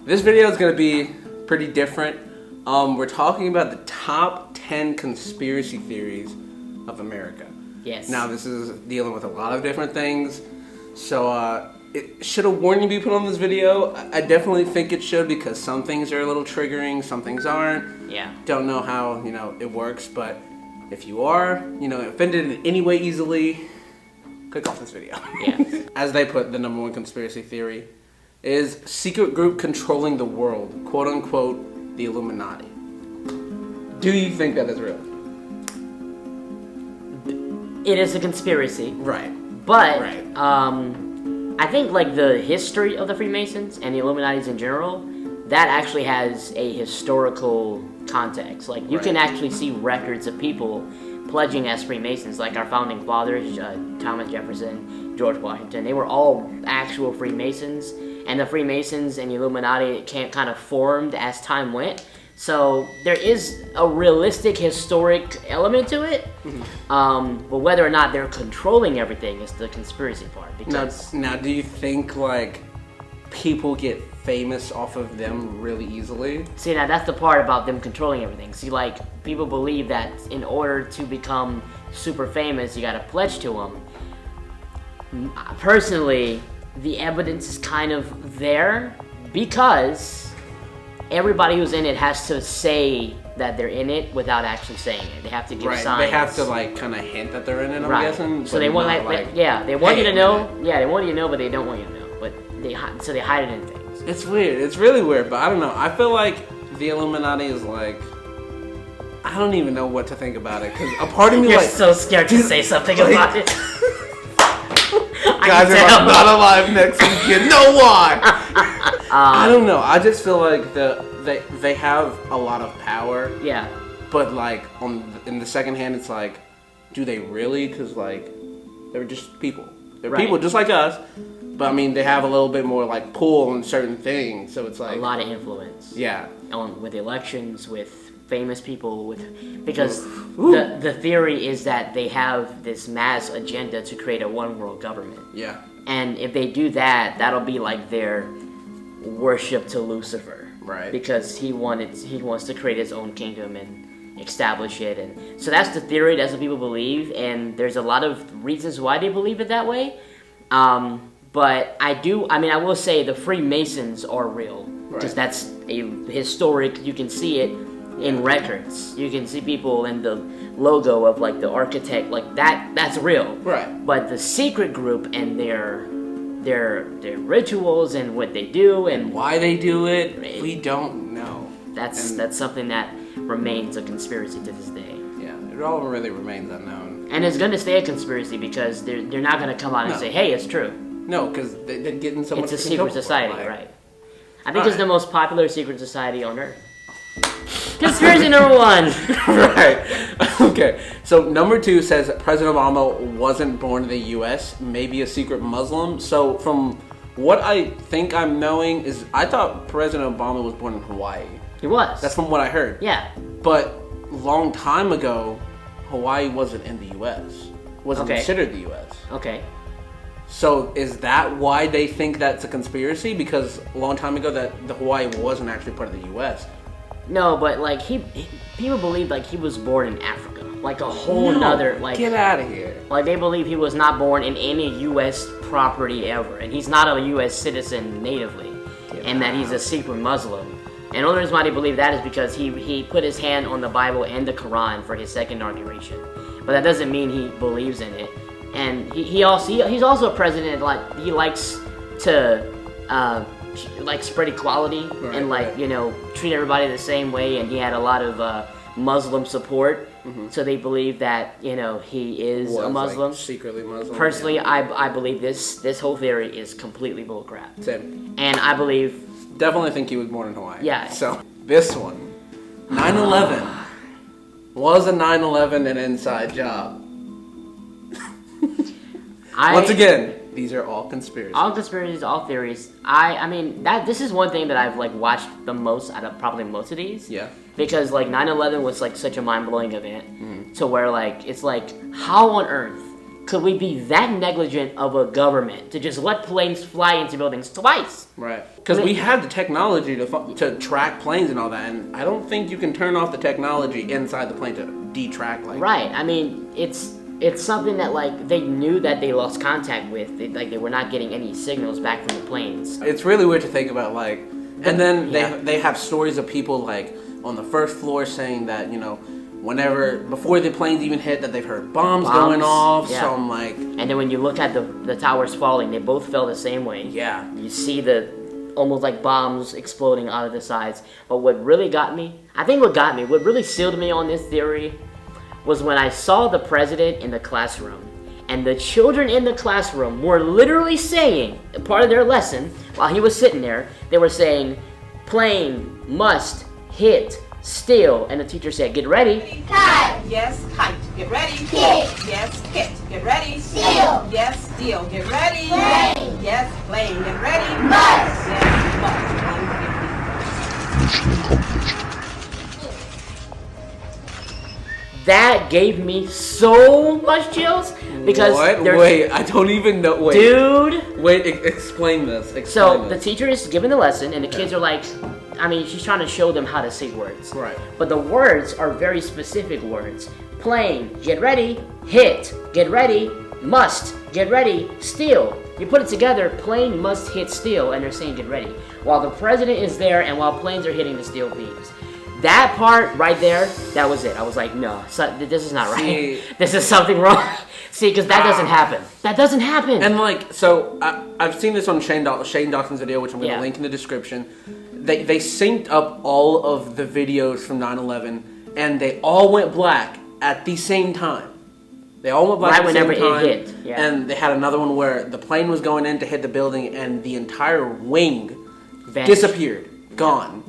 This video is going to be pretty different. We're talking about the top 10 conspiracy theories of America. Yes. Now, this is dealing with a lot of different things. So, should a warning be put on this video? I definitely think it should, because some things are a little triggering, some things aren't. Yeah. Don't know how, it works, but if you are, offended in any way easily, click off this video. Yeah. As they put, the number one conspiracy theory is secret group controlling the world, quote unquote, the Illuminati. Do you think that is real? It is a conspiracy. Right. But, Right. I think, like, the history of the Freemasons and the Illuminatis in general, that actually has a historical context. Like, you can actually see records of people pledging as Freemasons, like our founding fathers, Thomas Jefferson, George Washington. They were all actual Freemasons, and the Freemasons and the Illuminati kind of formed as time went. So there is a realistic historic element to it, but whether or not they're controlling everything is the conspiracy part. Because now, do you think like people get famous off of them really easily? See, now that's the part about them controlling everything. See, like, people believe that in order to become super famous, you gotta pledge to them. Personally, the evidence is kind of there because everybody who's in it has to say that they're in it without actually saying it. They have to give signs. They have to like kind of hint that they're in it. I'm guessing. So they want they want you to know. Yeah, they want you to know, but they don't want you to know. But they hide it in things. It's weird. It's really weird. But I don't know. I feel like the Illuminati is like, I don't even know what to think about it, because a part of me You're so scared to say something about it. Guys, if I'm not alive next week, you know why. I don't know. I just feel like they have a lot of power. Yeah. But like in the second hand, it's like, do they really? Because like they're just people. They're people just like us. But I mean, they have a little bit more like pull on certain things. So it's like a lot of influence. Yeah. With elections, with famous people, because the theory is that they have this mass agenda to create a one world government. Yeah. And if they do that, that'll be like their worship to Lucifer. Right. Because he wants to create his own kingdom and establish it, and so that's the theory. That's what people believe, and there's a lot of reasons why they believe it that way. But I will say the Freemasons are real, because that's a historic. You can see it in records. You can see people in the logo of like the architect, like that. That's real. Right. But the secret group and their rituals and what they do and why they do it, we don't know. That's something that remains a conspiracy to this day. Yeah, it all really remains unknown. And it's going to stay a conspiracy because they're not going to come out and say, hey, it's true. No, because they're getting so much. It's a secret society, right? I think it's the most popular secret society on Earth. Conspiracy number one. Right. Okay. So number two says that President Obama wasn't born in the U.S., maybe a secret Muslim. So from what I think I'm knowing is, I thought President Obama was born in Hawaii. He was. That's from what I heard. Yeah. But long time ago, Hawaii wasn't in the U.S. Wasn't considered the U.S. Okay. So is that why they think that's a conspiracy? Because a long time ago that the Hawaii wasn't actually part of the U.S. No, but like people believe like he was born in Africa, like a whole nother like. Get out of here! Like they believe he was not born in any U.S. property ever, and he's not a U.S. citizen natively, and that he's a secret Muslim. And the only reason why they believe that is because he put his hand on the Bible and the Quran for his second inauguration, but that doesn't mean he believes in it. And he's also a president. Like he likes to. Like spread equality and treat everybody the same way, and he had a lot of Muslim support, so they believe that he is a Muslim, like, secretly Muslim. Personally, yeah. I believe this whole theory is completely bullcrap. Same. And I definitely think he was born in Hawaii. Yeah. So this one, 9/11 was a 9/11 an inside job. Once again. These are all conspiracies. All conspiracies, all theories. This is one thing that I've like watched the most out of probably most of these. Yeah. Because like 9/11 was like such a mind-blowing event to where like it's like how on earth could we be that negligent of a government to just let planes fly into buildings twice? Right. Because we had the technology to track planes and all that, and I don't think you can turn off the technology inside the plane to detrack. Like. Right. I mean, it's something that like they knew that they lost contact with. They were not getting any signals back from the planes. It's really weird to think about, like, and then they have stories of people like on the first floor saying that, you know, before the planes even hit, that they've heard bombs going off. Yeah. So I'm like, and then when you look at the towers falling, they both fell the same way. Yeah. You see the almost like bombs exploding out of the sides. But what really what really sealed me on this theory was when I saw the president in the classroom, and the children in the classroom were literally saying, part of their lesson, while he was sitting there, they were saying, plane must hit still, and the teacher said, get ready. Kite. Yes, kite. Get ready. Hit. Yes, hit. Get ready. Steal. Yes, steal. Get ready. Plane. Yes, plane. Get ready. Must. Yes, must. That gave me so much chills because Wait, I don't even know. Wait, dude. Wait, explain this. The teacher is giving the lesson, and the kids are like, I mean, she's trying to show them how to say words. Right. But the words are very specific words. Plane, get ready. Hit, get ready. Must, get ready. Steal. You put it together, plane must hit steel, and they're saying get ready. While the president is there, and while planes are hitting the steel beams. That part right there, that was it. I was like, no, this is not right. This is something wrong. See, because that doesn't happen. That doesn't happen. And like, so I've seen this on Shane Dawson's video, which I'm going to link in the description. They synced up all of the videos from 9/11, and they all went black at the same time. They all went black at the same time. Right whenever it hit. Yeah. And they had another one where the plane was going in to hit the building, and the entire wing Vanished. disappeared, gone.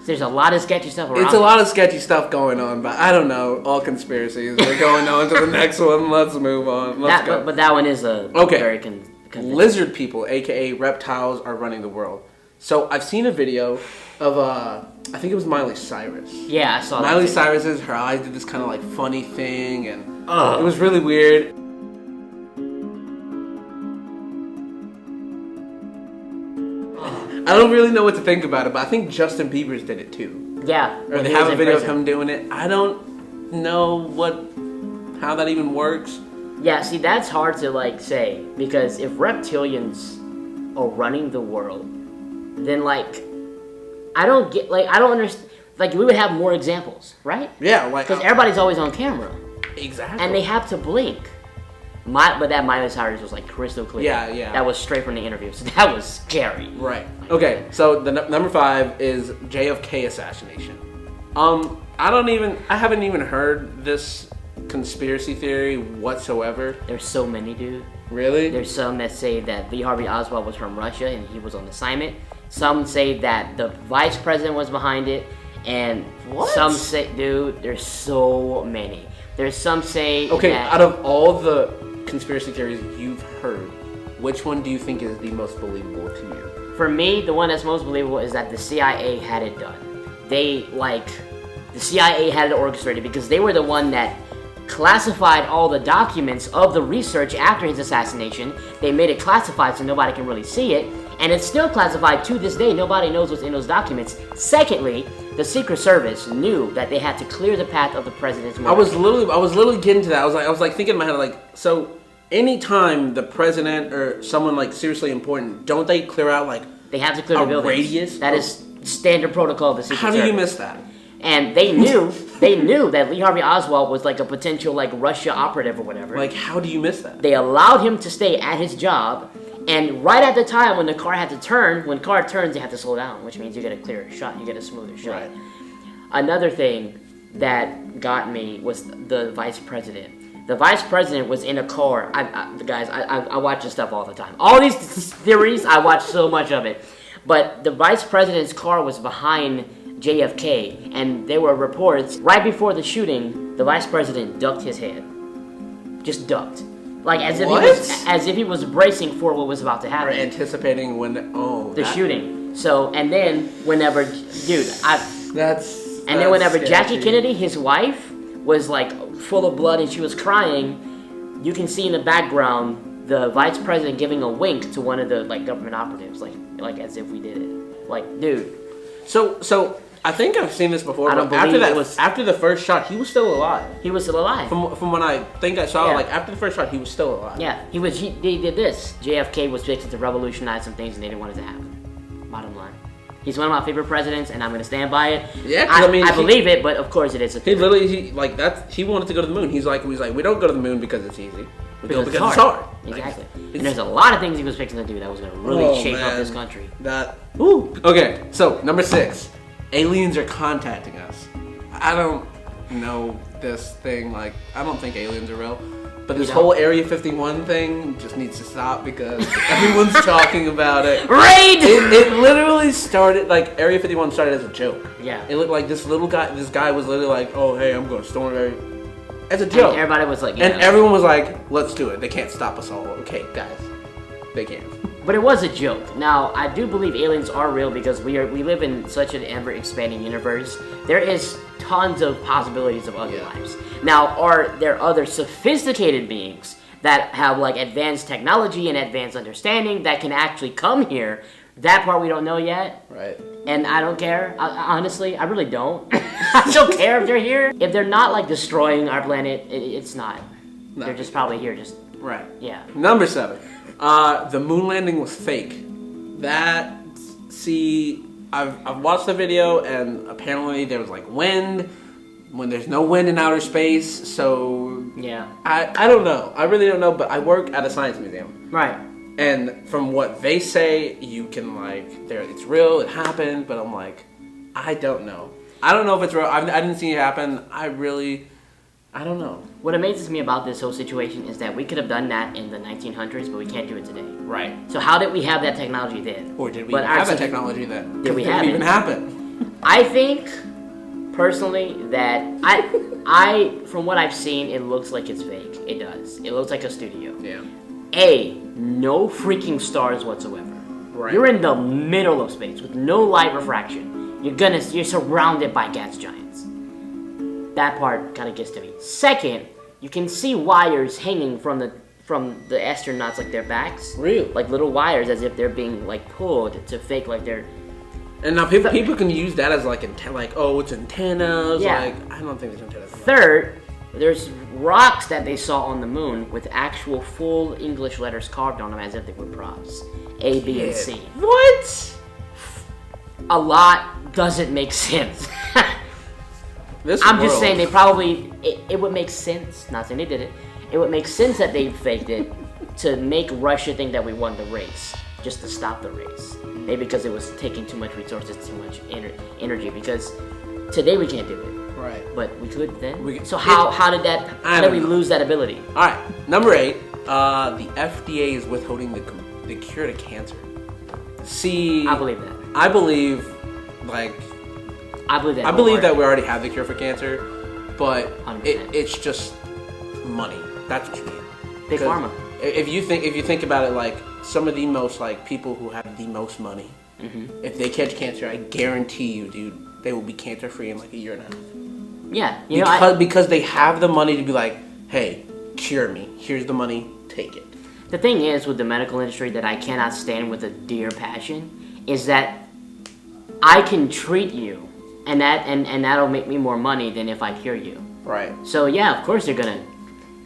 There's a lot of sketchy stuff around. It's a lot of sketchy stuff going on, but I don't know. All conspiracies. We're going on to the next one. Let's move on. Let's go. But that one is very Lizard people, aka reptiles, are running the world. So I've seen a video of I think it was Miley Cyrus. Yeah, I saw Miley that. Cyrus's, her eyes did this kind of like funny thing, and it was really weird. I don't really know what to think about it, but I think Justin Bieber's did it too. Yeah. Or they have a video of him doing it. I don't know how that even works. Yeah, see, that's hard to like say, because if reptilians are running the world, then like I don't understand. Like, we would have more examples, right? Yeah, like because everybody's always on camera. Exactly. And they have to blink. But that Miley Cyrus was like crystal clear. Yeah. That was straight from the interview, so that was scary. Right. Okay. So the number 5 is JFK Assassination. I haven't even heard this conspiracy theory whatsoever. There's so many, dude. Really? There's some that say that Lee Harvey Oswald was from Russia and he was on assignment. Some say that the vice president was behind it, and some say, dude, there's so many. There's some say that, out of all the conspiracy theories you've heard, which one do you think is the most believable to you? for me, the one that's most believable is that the CIA had it done. The CIA had it orchestrated because they were the one that classified all the documents of the research after his assassination. They made it classified so nobody can really see it, and it's still classified to this day. Nobody knows what's in those documents. Secondly, the Secret Service knew that they had to clear the path of the president's murder. I was literally getting to that. I was like thinking in my head, so anytime the president or someone like seriously important, don't they clear out they have to clear the buildings. Radius? That is standard protocol of the Secret Service. How do you miss that? And they knew that Lee Harvey Oswald was like a potential Russia operative or whatever. How do you miss that? They allowed him to stay at his job, and right at the time when the car had to turn, when car turns, you have to slow down, which means you get a clearer shot, you get a smoother shot. Right. Another thing that got me was the vice president. The vice president was in a car. I watch this stuff all the time. All these theories, I watch so much of it. But the vice president's car was behind JFK, and there were reports right before the shooting, the vice president ducked his head. Just ducked. As if he was bracing for what was about to happen. Or anticipating the shooting. So, and then whenever whenever Jackie Kennedy, his wife, was full of blood and she was crying, you can see in the background the vice president giving a wink to one of the like government operatives, like as if we did it. Like, dude. So I think I've seen this before. I don't but believe it was. after the first shot, he was still alive. He was still alive. From when I think I saw, like after the first shot, he was still alive. Yeah, he did this. JFK was fixing to revolutionize some things, and they didn't want it to happen. Bottom line. He's one of my favorite presidents, and I'm gonna stand by it. Yeah, I believe it, but of course it is. He wanted to go to the moon. He's like, we don't go to the moon because it's easy. We go because it's hard. Exactly. And there's a lot of things he was fixing to do that was gonna really shape up this country. Okay, so number 6, aliens are contacting us. I don't know this thing. Like, I don't think aliens are real. But this whole Area 51 thing just needs to stop because everyone's talking about it. Raid! It literally started, like, Area 51 started as a joke. Yeah. It looked like this guy was literally like, oh, hey, I'm going to storm Area. As a joke. And everybody was like, and everyone was like, let's do it. They can't stop us all. Okay, guys. They can't. But it was a joke. Now, I do believe aliens are real because we live in such an ever-expanding universe. There is tons of possibilities of other lives. Now, are there other sophisticated beings that have like advanced technology and advanced understanding that can actually come here? That part we don't know yet. Right. And I don't care. Honestly, I really don't. I don't care if they're here. If they're not like destroying our planet, it's not. They're just probably here just... Right. Yeah. Number 7. The moon landing was fake. I've watched the video and apparently there was like wind when there's no wind in outer space. So yeah, I don't know. I really don't know. But I work at a science museum. Right. And from what they say, you can it's real. It happened. But I'm like, I don't know. I don't know if it's real. I didn't see it happen. I don't know. What amazes me about this whole situation is that we could have done that in the 1900s, but we can't do it today. Right. So how did we have that technology then? Or did we have that technology then? Did we have it even happen? I think, personally, that I from what I've seen, it looks like it's fake. It does. It looks like a studio. Yeah. No freaking stars whatsoever. Right. You're in the middle of space with no light refraction. You're surrounded by gas giants. That part kind of gets to me. Second, you can see wires hanging from the astronauts, like their backs. Really? Like little wires, as if they're being like pulled to fake like they're. And now people can use that as like it's antennas. Yeah. Like, I don't think there's antennas. Third, there's rocks that they saw on the moon with actual full English letters carved on them as if they were props. A, B, and C. What? A lot doesn't make sense. I'm just saying it would make sense. Not saying they did it. It would make sense that they faked it to make Russia think that we won the race, just to stop the race. Maybe because it was taking too much resources, too much energy. Because today we can't do it. Right. But we could then. So how did we lose that ability? All right. Number 8. The FDA is withholding the cure to cancer. See, I believe that. I believe that we already have the cure for cancer, but it's just money. That's what you need. Big pharma. If you think about it, like some of the most people who have the most money, if they catch cancer, I guarantee you, dude, they will be cancer free in like a year and a half. Yeah, because they have the money to be like, hey, cure me. Here's the money. Take it. The thing is with the medical industry that I cannot stand with a dear passion is that I can treat you, and that'll make me more money than if I cure you. Right. So yeah, of course they're gonna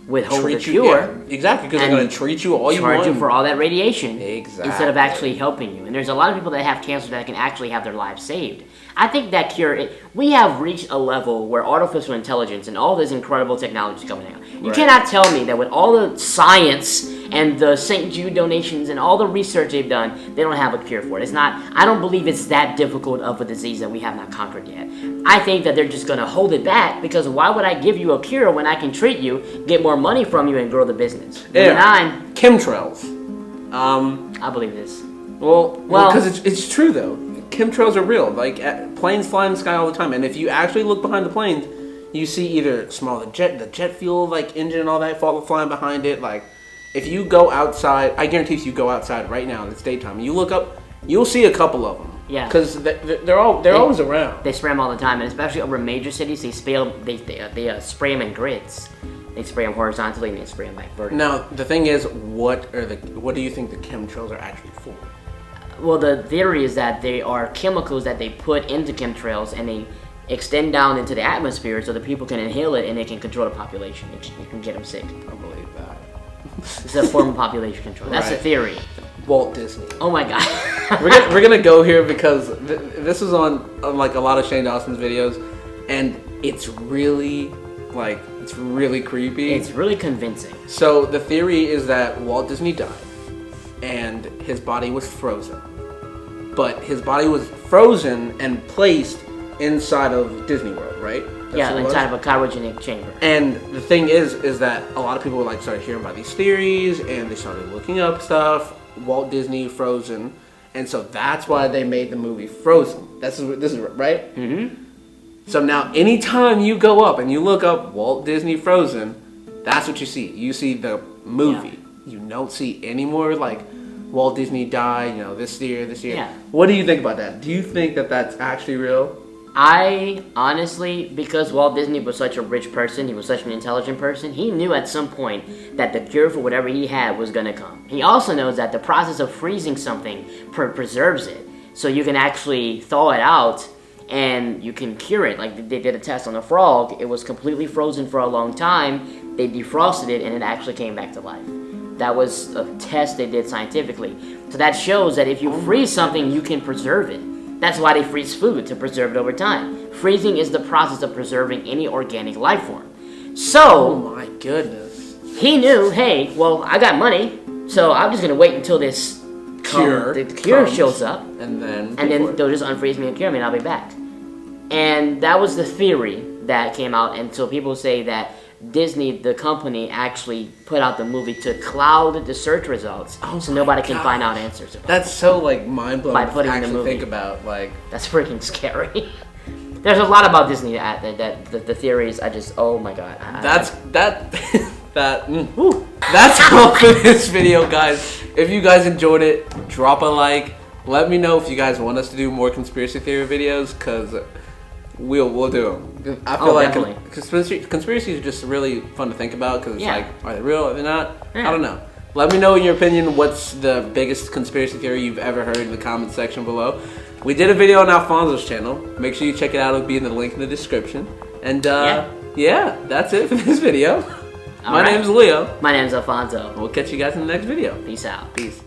withhold the cure. Yeah, exactly, because they're gonna treat you all you want. Charge you for all that radiation. Exactly. Instead of actually helping you. And there's a lot of people that have cancer that can actually have their lives saved. I think that cure, we have reached a level where artificial intelligence and all this incredible technology is coming out. You cannot tell me that with all the science and the St. Jude donations and all the research they've done, they don't have a cure for it. I don't believe it's that difficult of a disease that we have not conquered yet. I think that they're just going to hold it back because why would I give you a cure when I can treat you, get more money from you, and grow the business? Yeah. 9, chemtrails. I believe this. Well, because it's true though. Chemtrails are real. Planes fly in the sky all the time, and if you actually look behind the planes, you see either the jet fuel engine and all that flying behind it. If you go outside, I guarantee if you go outside right now and it's daytime, and you look up, you'll see a couple of them. Yeah, because they're always around. They spray them all the time, and especially over major cities, they spray them in grids. They spray them horizontally and they spray them back vertically. Now, the thing is, what do you think the chemtrails are actually for? Well, the theory is that they are chemicals that they put into chemtrails and they extend down into the atmosphere so that people can inhale it and they can control the population. It can get them sick. I believe that. It's a form of population control. That's the theory. Walt Disney. Oh my god. we're gonna go here because this is on like a lot of Shane Dawson's videos, and it's really creepy. It's really convincing. So the theory is that Walt Disney died, and his body was frozen. But his body was frozen and placed inside of Disney World, right? Yeah, inside of a cryogenic chamber. And the thing is that a lot of people like started hearing about these theories, and they started looking up stuff. Walt Disney Frozen, and so that's why they made the movie Frozen. This is right. Mm-hmm. So now, anytime you go up and you look up Walt Disney Frozen, that's what you see. You see the movie. Yeah. You don't see any more like Walt Disney died. This year. Yeah. What do you think about that? Do you think that that's actually real? I honestly, because Walt Disney was such a rich person, he was such an intelligent person, he knew at some point that the cure for whatever he had was going to come. He also knows that the process of freezing something preserves it. So you can actually thaw it out and you can cure it. Like they did a test on a frog. It was completely frozen for a long time. They defrosted it and it actually came back to life. That was a test they did scientifically. So that shows that if you freeze something, you can preserve it. That's why they freeze food, to preserve it over time. Freezing is the process of preserving any organic life form. So, oh my goodness. He knew, hey, well, I got money, so I'm just going to wait until the cure shows up. And then they'll just unfreeze me and cure me and I'll be back. And that was the theory that came out. And so people say that Disney, the company, actually put out the movie to cloud the search results so nobody can find out answers. That's so mind-blowing by putting to in the movie. Think about. That's freaking scary. There's a lot about Disney that the theories, oh my god. That's all for this video, guys. If you guys enjoyed it, drop a like. Let me know if you guys want us to do more conspiracy theory videos, because we'll do them. I feel like conspiracies are just really fun to think about, because it's are they real, are they not? Yeah. I don't know. Let me know in your opinion what's the biggest conspiracy theory you've ever heard in the comment section below. We did a video on Alfonso's channel. Make sure you check it out. It'll be in the link in the description. And yeah, that's it for this video. My name's Leo. My name's Alfonso. We'll catch you guys in the next video. Peace out. Peace.